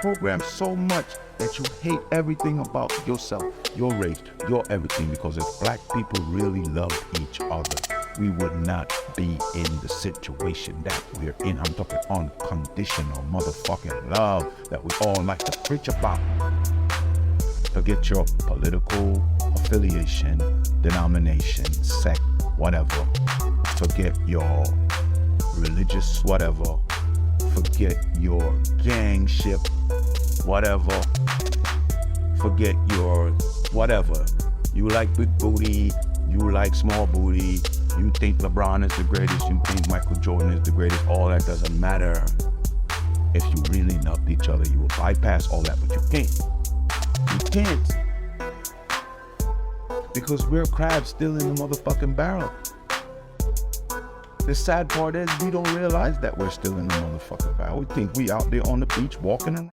programmed so much that you hate everything about yourself, your race, your everything. Because if black people really loved each other, we would not be in the situation that we're in. I'm talking unconditional motherfucking love that we all like to preach about. Forget your political affiliation, denomination, sect, whatever. Forget your religious whatever. Forget your gangship, whatever. Forget your whatever. You like big booty, you like small booty, you think LeBron is the greatest, you think Michael Jordan is the greatest. All that doesn't matter. If you really loved each other, you will bypass all that, but you can't. You can't. Because we're crabs still in the motherfucking barrel. The sad part is we don't realize that we're still in the motherfucking barrel. We think we out there on the beach walking around.